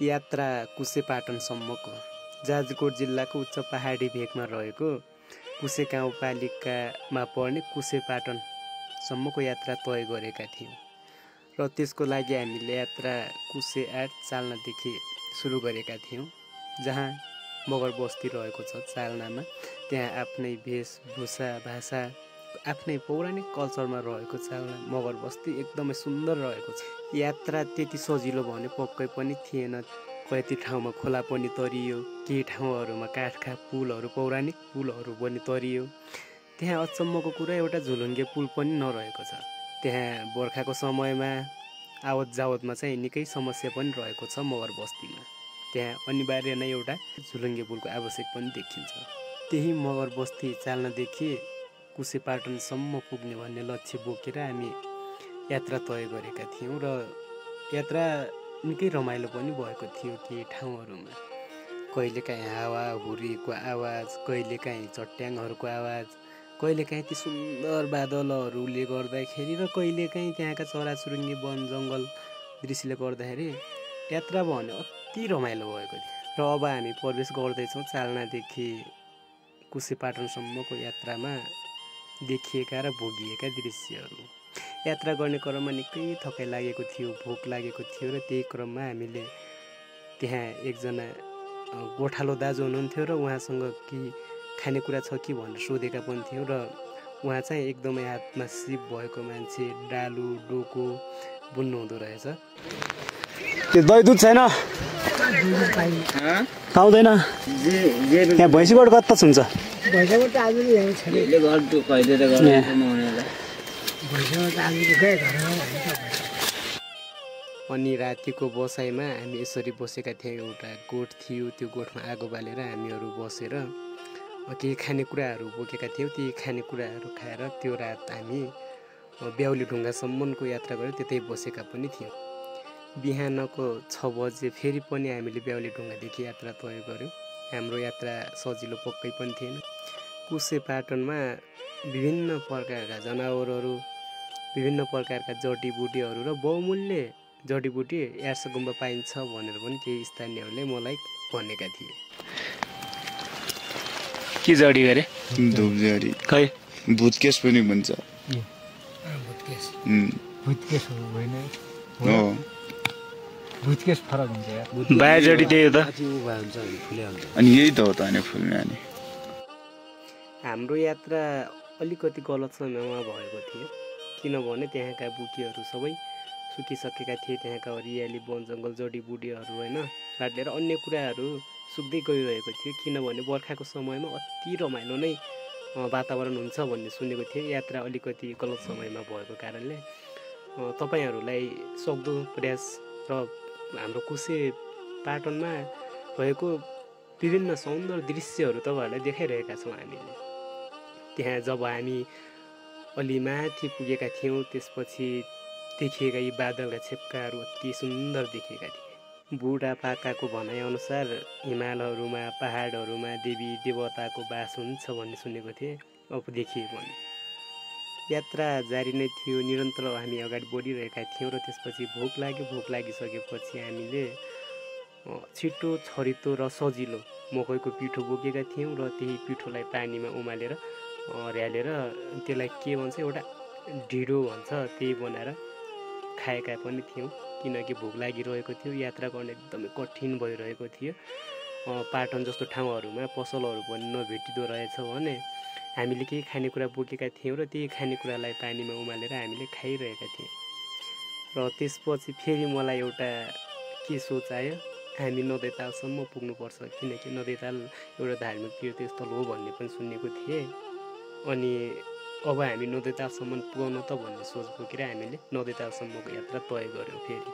यात्रा कुसे पाटनसम्मको जाजरकोट जिल्लाको उच्च पहाडी भेगमा रहेको कुसे गाउँपालिकामा पर्ने कुसे पाटनसम्मको यात्रा तय गरेका थियौँ र त्यसको लागि हामीले यात्रा कुसे 8 चाल्नादेखि सुरु गरेका थियौँ। जहाँ मगर बस्ती रहेको छ चाल्नामा, त्यहाँ आफ्नै वेशभूषा भाषा आफ्नै पौराणिक कल्चरमा रहेको चाल्ना मगर बस्ती एकदमै सुन्दर रहेको छ। यात्रा त्यति सजिलो भने पक्कै पनि थिएन। कति ठाउँमा खोला पनि तरियो, केही ठाउँहरूमा काठका पुलहरू पौराणिक पुलहरू पनि तरियो। त्यहाँ अचम्मको कुरा एउटा झुलुङ्गे पुल पनि नरहेको छ। त्यहाँ बर्खाको समयमा आवत जावतमा चाहिँ निकै समस्या पनि रहेको छ मगर बस्तीमा। त्यहाँ अनिवार्य नै एउटा झुलुङ्गे पुलको आवश्यक पनि देखिन्छ। त्यही मगर बस्ती चाल्नादेखि कुसे पाटनसम्म पुग्ने भन्ने लक्ष्य बोकेर हामी यात्रा तय गरेका थियौँ र यात्रा निकै रमाइलो पनि भएको थियो। केही ठाउँहरूमा कहिलेकाहीँ हावाहुरीको आवाज, कहिलेकाहीँ चट्याङहरूको आवाज, कहिलेकाहीँ ती सुन्दर बादलहरूले गर्दाखेरि र कहिलेकाहीँ त्यहाँका चराचुरुङ्गी वन जङ्गल दृश्यले गर्दाखेरि यात्रा भने अति रमाइलो भएको थियो। र अब हामी प्रवेश गर्दैछौँ चाल्नादेखि कुसे पाटनसम्मको यात्रामा देखिएका र भोगिएका दृश्यहरू। यात्रा गर्ने क्रममा निकै थकाइ लागेको थियो, भोक लागेको थियो र त्यही क्रममा हामीले त्यहाँ एकजना गोठालो दाजु हुनुहुन्थ्यो र उहाँसँग केही खानेकुरा छ कि भनेर सोधेका पनि थियौँ र उहाँ चाहिँ एकदमै हातमा सिप भएको मान्छे, डालु डोको बुन्नुहुँदो रहेछ। त्यो दही दुध छैन? पाउँदैन? यहाँ भैँसीबाट कता हुन्छ? भैँसीबाट आज अनि रातिको बसाइमा हामी यसरी बसेका थियौँ। एउटा गोठ थियो, त्यो गोठमा आगो बालेर हामीहरू बसेर केही खानेकुराहरू बोकेका थियौँ। ती खानेकुराहरू खाएर त्यो रात हामी ब्याउली ढुङ्गासम्मको यात्रा गरेर त्यतै बसेका पनि थियौँ। बिहानको 6 बजे फेरि पनि हामीले ब्याउली ढुङ्गादेखि यात्रा तय गऱ्यौँ। हाम्रो यात्रा सजिलो पक्कै पनि थिएन। कुसे पाटनमा विभिन्न प्रकारका जनावरहरू, विभिन्न प्रकारका जडीबुटीहरू र बहुमूल्य जडीबुटी यार्स गुम्बा पाइन्छ भनेर पनि केही स्थानीयहरूले मलाई भनेका थिए। के जडी गरे? धुपजडी, खै भुतकेस पनि भन्छ। भुतकेस होइन, हो भुतकेस फरक हुन्छ यार। बाया जडी त्यही हो त। अनि यही त हो त अनि फुल्ने। अनि हाम्रो यात्रा अलिकति गलत समयमा भएको थियो, किनभने त्यहाँका बुकीहरू सबै सुकिसकेका थिए। त्यहाँका हरियाली वन जङ्गल जडीबुटीहरू होइन बाटले र अन्य कुराहरू सुक्दै गइरहेको थियो। किनभने बर्खाको समयमा अति रमाइलो नै वातावरण हुन्छ भन्ने सुनेको थिएँ। यात्रा अलिकति गलत समयमा भएको कारणले तपाईँहरूलाई सक्दो प्रयास र हाम्रो कुसे पाटनमा भएको विभिन्न सुन्दर दृश्यहरू तपाईँहरूलाई देखाइरहेका छौँ हामीले। त्यहाँ जब हामी अलि माथि पुगेका थियौँ, त्यसपछि देखिएका यी बादलका छेप्काहरू अति सुन्दर देखिएका थिए। बुढापाकाको भनाइअनुसार हिमालहरूमा पहाडहरूमा देवी देवताको बास हुन्छ भन्ने सुनेको थिएँ। अब देखिए पनि यात्रा जारी नै थियो, निरन्तर हामी अगाडि बढिरहेका थियौँ। र त्यसपछि भोक लागिसकेपछि हामीले छिटो छरितो र सजिलो मकैको पिठो बोकेका थियौँ र त्यही पिठोलाई पानीमा उमालेर र्यालेर त्यसलाई के भन्छ एउटा ढिँडो भन्छ, त्यही बनाएर खाएका पनि थियौँ। किनकि भोक लागिरहेको थियो, यात्रा गर्न एकदमै कठिन भइरहेको थियो। पाटन जस्तो ठाउँहरूमा पसलहरू पनि नभेटिँदो रहेछ भने हामीले केही खानेकुरा बोकेका थियौँ र त्यही खानेकुरालाई पानीमा उमालेर हामीले खाइरहेका थियौँ। र त्यसपछि फेरि मलाई एउटा के सोच आयो, हामी नदैतालसम्म पुग्नुपर्छ, किनकि नदैताल एउटा धार्मिक तीर्थस्थल हो भन्ने पनि सुनेको थिएँ। अनि अब हामी नदैतालसम्म पुगाउन त भन्ने सोच बोकेर हामीले नदैतालसम्मको यात्रा तय गऱ्यौँ। फेरि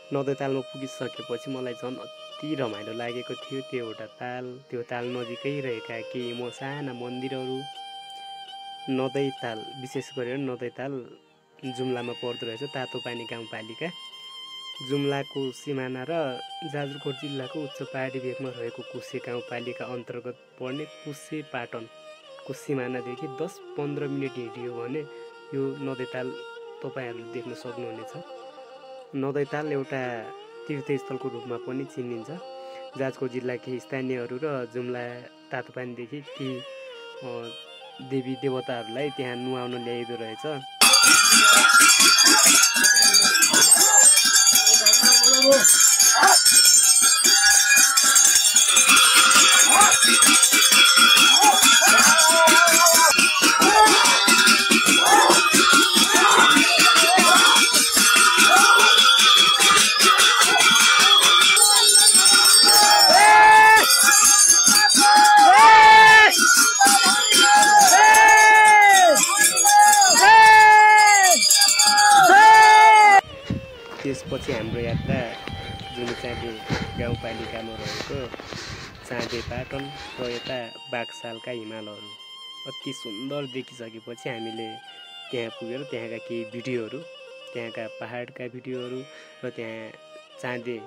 नदैतालमा पुगिसकेपछि मलाई झन् अति रमाइलो लागेको थियो। त्यो ताल नजिकै रहेका केही साना मन्दिरहरू, नदैताल विशेष गरेर नदैताल जुम्लामा पर्दो रहेछ, तातोपानी गाउँपालिका जुम्लाको सिमाना र जाजरकोट जिल्लाको उच्च पहाडी भेगमा रहेको कुसे गाउँपालिका अन्तर्गत पर्ने कुसे पाटनको सिमानादेखि 10-15 मिनट हिँडियो भने यो नदैताल तपाईँहरूले देख्न सक्नुहुनेछ। नदैताल एउटा तीर्थस्थलको रूपमा पनि चिनिन्छ। जाजरकोट जिल्लाकै स्थानीयहरू र जुम्ला तातोपानीदेखि ती देवी देवताहरूलाई त्यहाँ नुहाउन ल्याइदो रहेछ। त्यसपछि हाम्रो यात्रा जुनिचाँदे गाउँपालिकामा रहेको चाँदेपाटन र यता बागसालका हिमालहरू अति सुन्दर देखिसकेपछि हामीले त्यहाँ पुगेर त्यहाँका केही भिडियोहरू, त्यहाँका पहाडका भिडियोहरू र त्यहाँ चाँदे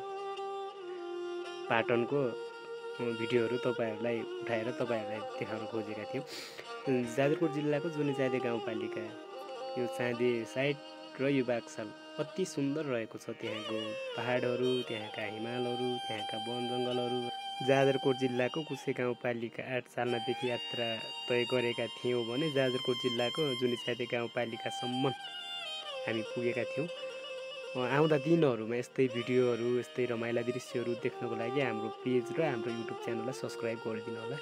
पाटनको भिडियोहरू तपाईँहरूलाई उठाएर तपाईँहरूलाई देखाउन खोजेका थियौँ। जाजरकोट जिल्लाको जुनिचाँदे गाउँपालिका यो चाँदे साइड र यो बागसाल अति सुन्दर रहेको छ। त्यहाँको पहाडहरू, त्यहाँका हिमालहरू, त्यहाँका वन जङ्गलहरू। जाजरकोट जिल्लाको कुसे गाउँपालिका 8 सालमादेखि यात्रा तय गरेका थियौँ भने जाजरकोट जिल्लाको जुनिचाँदे गाउँपालिकासम्म हामी पुगेका थियौँ। आउँदा दिनहरूमा यस्तै भिडियोहरू, यस्तै रमाइला दृश्यहरू देख्नको लागि हाम्रो पेज र हाम्रो युट्युब च्यानललाई सब्सक्राइब गरिदिनु होला।